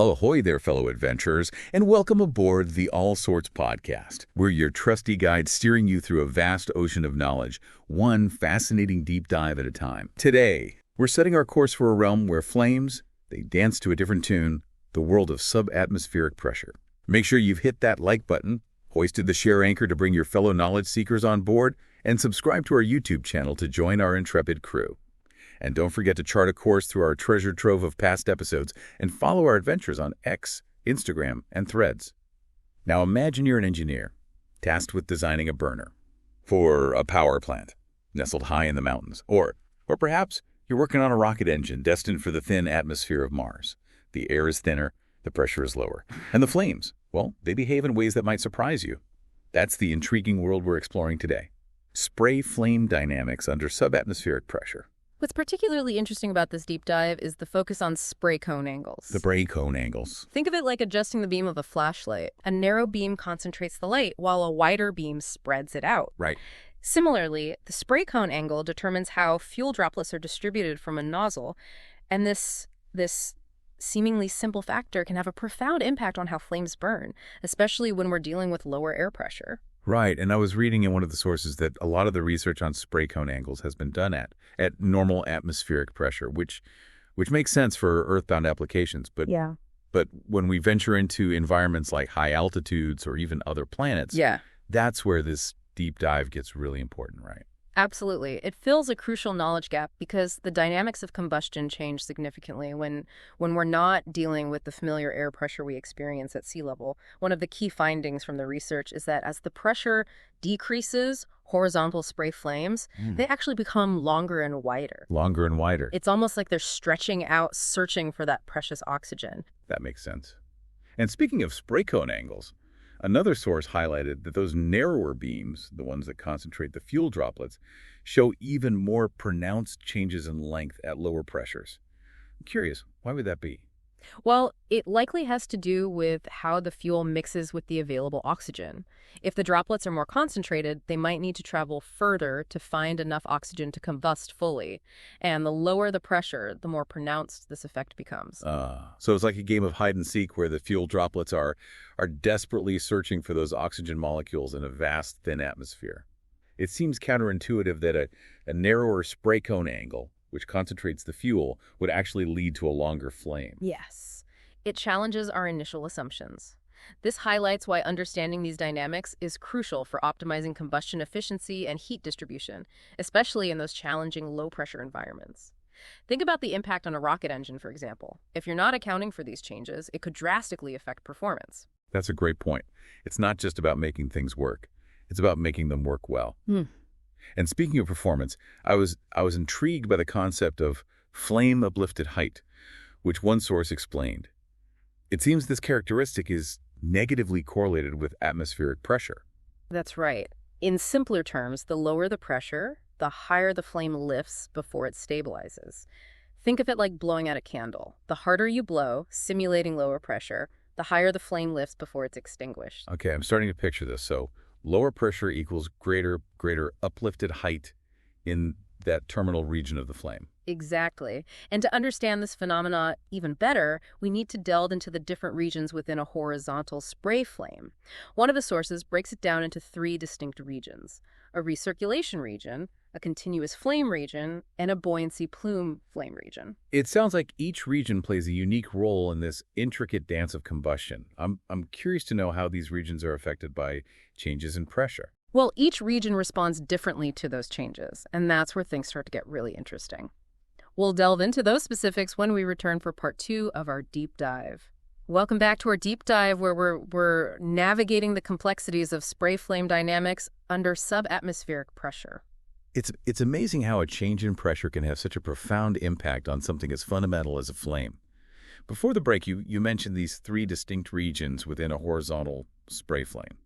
Ahoy there, fellow adventurers, and welcome aboard the All Sorts podcast. We're your trusty guide steering you through a vast ocean of knowledge, one fascinating deep dive at a time. Today, we're setting our course for a realm where flames, they dance to a different tune, the world of subatmospheric pressure. Make sure you've hit that like button, hoisted the share anchor to bring your fellow knowledge seekers on board, and subscribe to our YouTube channel to join our intrepid crew. And don't forget to chart a course through our treasure trove of past episodes and follow our adventures on X, Instagram, and Threads. Now imagine you're an engineer, tasked with designing a burner for a power plant nestled high in the mountains. Or perhaps you're working on a rocket engine destined for the thin atmosphere of Mars. The air is thinner, the pressure is lower, and the flames, well, they behave in ways that might surprise you. That's the intriguing world we're exploring today. Spray flame dynamics under subatmospheric pressure. What's particularly interesting about this deep dive is the focus on spray cone angles. The spray cone angles. Think of it like adjusting the beam of a flashlight. A narrow beam concentrates the light, while a wider beam spreads it out. Right. Similarly, the spray cone angle determines how fuel droplets are distributed from a nozzle, and this seemingly simple factor can have a profound impact on how flames burn, especially when we're dealing with lower air pressure. Right, and I was reading in one of the sources that a lot of the research on spray cone angles has been done at normal atmospheric pressure, which makes sense for earthbound applications. But when we venture into environments like high altitudes or even other planets, that's where this deep dive gets really important, right? Absolutely. It fills a crucial knowledge gap because the dynamics of combustion change significantly when we're not dealing with the familiar air pressure we experience at sea level. One of the key findings from the research is that as the pressure decreases, horizontal spray flames, they actually become longer and wider. Longer and wider. It's almost like they're stretching out, searching for that precious oxygen. That makes sense. And speaking of spray cone angles, another source highlighted that those narrower beams, the ones that concentrate the fuel droplets, show even more pronounced changes in length at lower pressures. I'm curious, why would that be? Well, it likely has to do with how the fuel mixes with the available oxygen. If the droplets are more concentrated, they might need to travel further to find enough oxygen to combust fully. And the lower the pressure, the more pronounced this effect becomes. So it's like a game of hide and seek where the fuel droplets are desperately searching for those oxygen molecules in a vast, thin atmosphere. It seems counterintuitive that a narrower spray cone angle, which concentrates the fuel, would actually lead to a longer flame. Yes. It challenges our initial assumptions. This highlights why understanding these dynamics is crucial for optimizing combustion efficiency and heat distribution, especially in those challenging low-pressure environments. Think about the impact on a rocket engine, for example. If you're not accounting for these changes, it could drastically affect performance. That's a great point. It's not just about making things work. It's about making them work well. And speaking of performance, I was intrigued by the concept of flame uplifted height, which one source explained. It seems this characteristic is negatively correlated with atmospheric pressure. That's right. In simpler terms, the lower the pressure, the higher the flame lifts before it stabilizes. Think of it like blowing out a candle. The harder you blow, simulating lower pressure, the higher the flame lifts before it's extinguished. Okay, I'm starting to picture this. So lower pressure equals greater uplifted height in that terminal region of the flame. Exactly. And to understand this phenomena even better, we need to delve into the different regions within a horizontal spray flame. One of the sources breaks it down into 3 distinct regions: a recirculation region, a continuous flame region, and a buoyancy plume flame region. It sounds like each region plays a unique role in this intricate dance of combustion. I'm curious to know how these regions are affected by changes in pressure. Well, each region responds differently to those changes, and that's where things start to get really interesting. We'll delve into those specifics when we return for part 2 of our deep dive. Welcome back to our deep dive, where we're navigating the complexities of spray flame dynamics under subatmospheric pressure. It's amazing how a change in pressure can have such a profound impact on something as fundamental as a flame. Before the break, you mentioned these 3 distinct regions within a horizontal spray flame: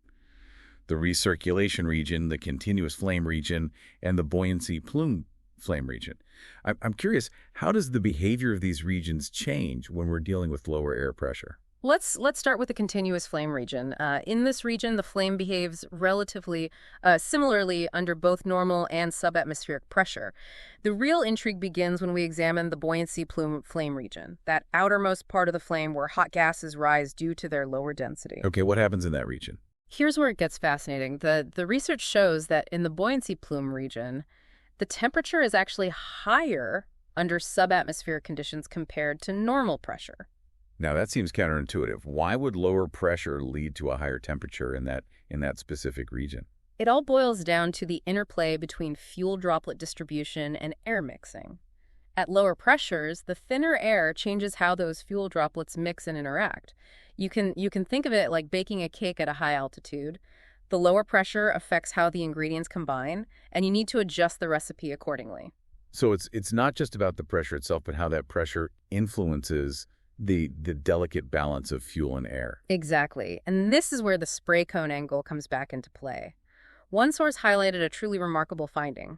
the recirculation region, the continuous flame region, and the buoyancy plume flame region. I'm curious, how does the behavior of these regions change when we're dealing with lower air pressure? Let's start with the continuous flame region. In this region, the flame behaves relatively similarly under both normal and subatmospheric pressure. The real intrigue begins when we examine the buoyancy plume flame region, that outermost part of the flame where hot gases rise due to their lower density. Okay, what happens in that region? Here's where it gets fascinating. The research shows that in the buoyancy plume region, the temperature is actually higher under subatmospheric conditions compared to normal pressure. Now, that seems counterintuitive. Why would lower pressure lead to a higher temperature in that specific region? It all boils down to the interplay between fuel droplet distribution and air mixing. At lower pressures, the thinner air changes how those fuel droplets mix and interact. You can think of it like baking a cake at a high altitude. The lower pressure affects how the ingredients combine, and you need to adjust the recipe accordingly. So it's not just about the pressure itself, but how that pressure influences the delicate balance of fuel and air. Exactly. And this is where the spray cone angle comes back into play. One source highlighted a truly remarkable finding.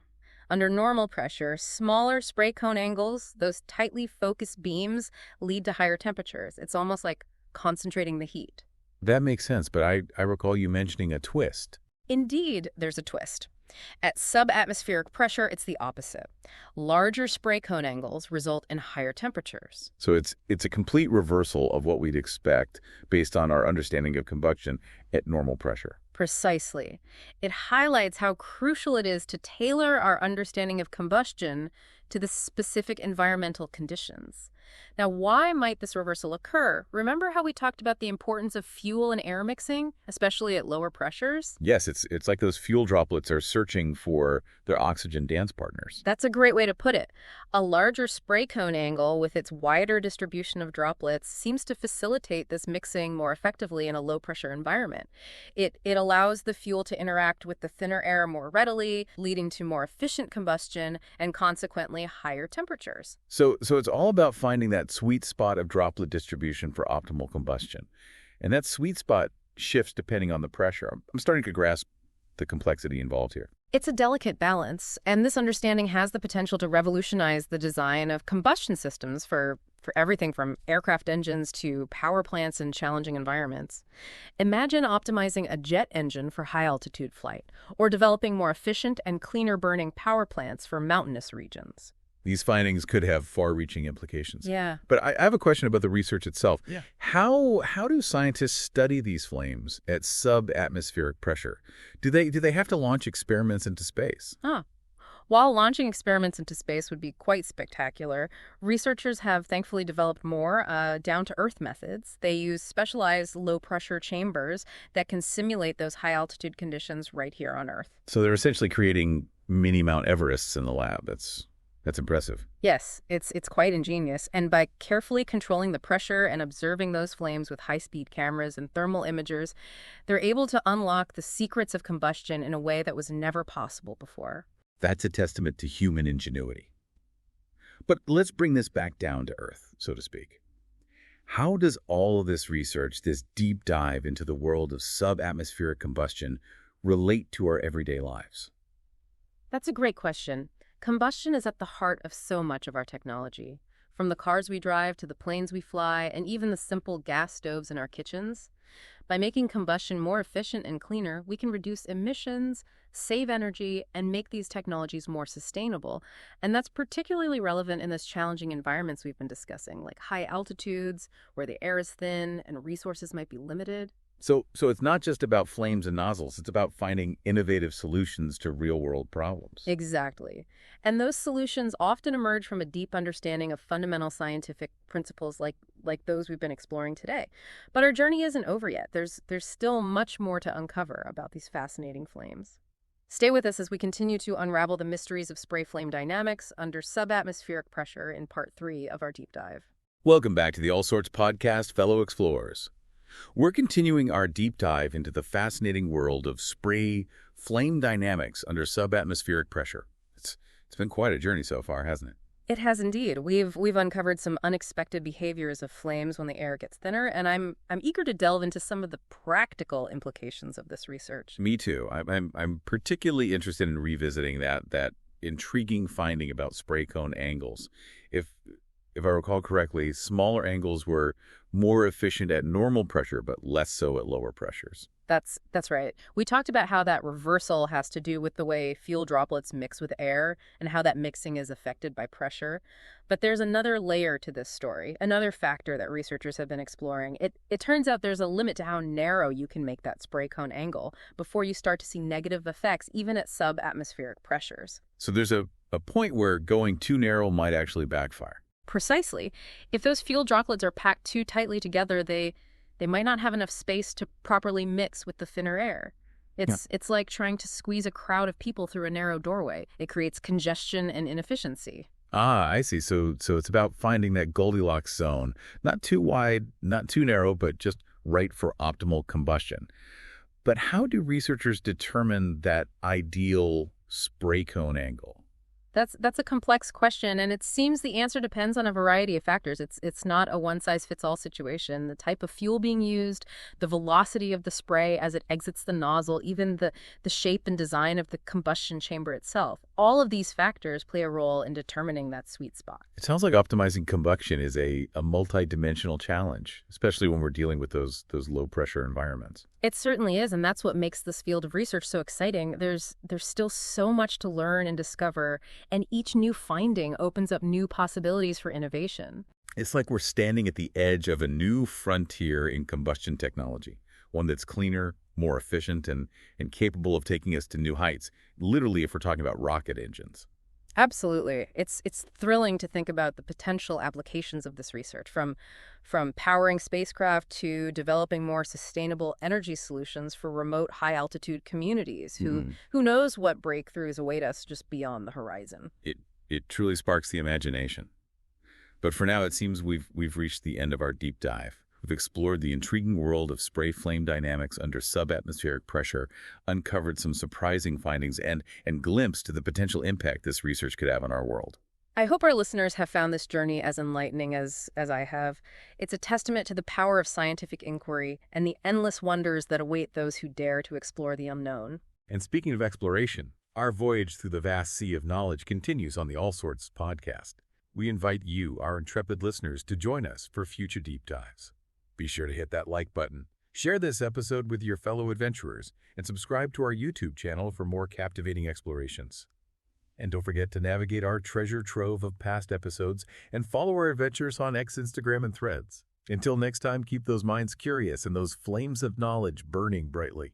Under normal pressure, smaller spray cone angles, those tightly focused beams, lead to higher temperatures. It's almost like concentrating the heat. That makes sense, but I recall you mentioning a twist. Indeed, there's a twist. At subatmospheric pressure, it's the opposite. Larger spray cone angles result in higher temperatures. So it's a complete reversal of what we'd expect based on our understanding of combustion at normal pressure. Precisely. It highlights how crucial it is to tailor our understanding of combustion to the specific environmental conditions. Now, why might this reversal occur? Remember how we talked about the importance of fuel and air mixing, especially at lower pressures? Yes, it's like those fuel droplets are searching for their oxygen dance partners. That's a great way to put it. A larger spray cone angle with its wider distribution of droplets seems to facilitate this mixing more effectively in a low-pressure environment. It allows the fuel to interact with the thinner air more readily, leading to more efficient combustion and consequently higher temperatures. So it's all about finding that sweet spot of droplet distribution for optimal combustion. And that sweet spot shifts depending on the pressure. I'm starting to grasp the complexity involved here. It's a delicate balance, and this understanding has the potential to revolutionize the design of combustion systems for everything from aircraft engines to power plants in challenging environments. Imagine optimizing a jet engine for high-altitude flight, or developing more efficient and cleaner-burning power plants for mountainous regions. These findings could have far-reaching implications. Yeah. But I have a question about the research itself. Yeah. How do scientists study these flames at subatmospheric pressure? Do they have to launch experiments into space? While launching experiments into space would be quite spectacular, researchers have thankfully developed more down-to-earth methods. They use specialized low-pressure chambers that can simulate those high-altitude conditions right here on Earth. So they're essentially creating mini Mount Everests in the lab. That's impressive. Yes, it's quite ingenious, and by carefully controlling the pressure and observing those flames with high-speed cameras and thermal imagers, they're able to unlock the secrets of combustion in a way that was never possible before. That's a testament to human ingenuity. But let's bring this back down to earth, so to speak. How does all of this research, this deep dive into the world of subatmospheric combustion, relate to our everyday lives? That's a great question. Combustion is at the heart of so much of our technology, from the cars we drive to the planes we fly, and even the simple gas stoves in our kitchens. By making combustion more efficient and cleaner, we can reduce emissions, save energy, and make these technologies more sustainable. And that's particularly relevant in those challenging environments we've been discussing, like high altitudes, where the air is thin and resources might be limited. So it's not just about flames and nozzles. It's about finding innovative solutions to real-world problems. Exactly. And those solutions often emerge from a deep understanding of fundamental scientific principles like those we've been exploring today. But our journey isn't over yet. There's still much more to uncover about these fascinating flames. Stay with us as we continue to unravel the mysteries of spray flame dynamics under subatmospheric pressure in part 3 of our deep dive. Welcome back to the All Sorts podcast, fellow explorers. We're continuing our deep dive into the fascinating world of spray flame dynamics under subatmospheric pressure. It's been quite a journey so far, hasn't it? It has indeed. We've uncovered some unexpected behaviors of flames when the air gets thinner, and I'm eager to delve into some of the practical implications of this research. Me too. I'm particularly interested in revisiting that intriguing finding about spray cone angles. If if I recall correctly, smaller angles were more efficient at normal pressure, but less so at lower pressures. That's right. We talked about how that reversal has to do with the way fuel droplets mix with air and how that mixing is affected by pressure. But there's another layer to this story, another factor that researchers have been exploring. It turns out there's a limit to how narrow you can make that spray cone angle before you start to see negative effects, even at sub-atmospheric pressures. So there's a point where going too narrow might actually backfire. Precisely. If those fuel droplets are packed too tightly together, they might not have enough space to properly mix with the thinner air. It's like trying to squeeze a crowd of people through a narrow doorway. It creates congestion and inefficiency. Ah, I see. So it's about finding that Goldilocks zone, not too wide, not too narrow, but just right for optimal combustion. But how do researchers determine that ideal spray cone angle? That's a complex question, and it seems the answer depends on a variety of factors. It's not a one-size-fits-all situation. The type of fuel being used, the velocity of the spray as it exits the nozzle, even the shape and design of the combustion chamber itself. All of these factors play a role in determining that sweet spot. It sounds like optimizing combustion is a multi-dimensional challenge, especially when we're dealing with those low-pressure environments. It certainly is, and that's what makes this field of research so exciting. There's still so much to learn and discover, and each new finding opens up new possibilities for innovation. It's like we're standing at the edge of a new frontier in combustion technology, one that's cleaner, more efficient, and capable of taking us to new heights, literally if we're talking about rocket engines. Absolutely. It's thrilling to think about the potential applications of this research, from powering spacecraft to developing more sustainable energy solutions for remote high-altitude communities. Who knows what breakthroughs await us just beyond the horizon. It truly sparks the imagination. But for now, it seems we've reached the end of our deep dive. We've explored the intriguing world of spray flame dynamics under subatmospheric pressure, uncovered some surprising findings, and glimpsed the potential impact this research could have on our world. I hope our listeners have found this journey as enlightening as I have. It's a testament to the power of scientific inquiry and the endless wonders that await those who dare to explore the unknown. And speaking of exploration, our voyage through the vast sea of knowledge continues on the All Sorts podcast. We invite you, our intrepid listeners, to join us for future deep dives. Be sure to hit that like button, share this episode with your fellow adventurers, and subscribe to our YouTube channel for more captivating explorations. And don't forget to navigate our treasure trove of past episodes and follow our adventures on X, Instagram, and Threads. Until next time, keep those minds curious and those flames of knowledge burning brightly.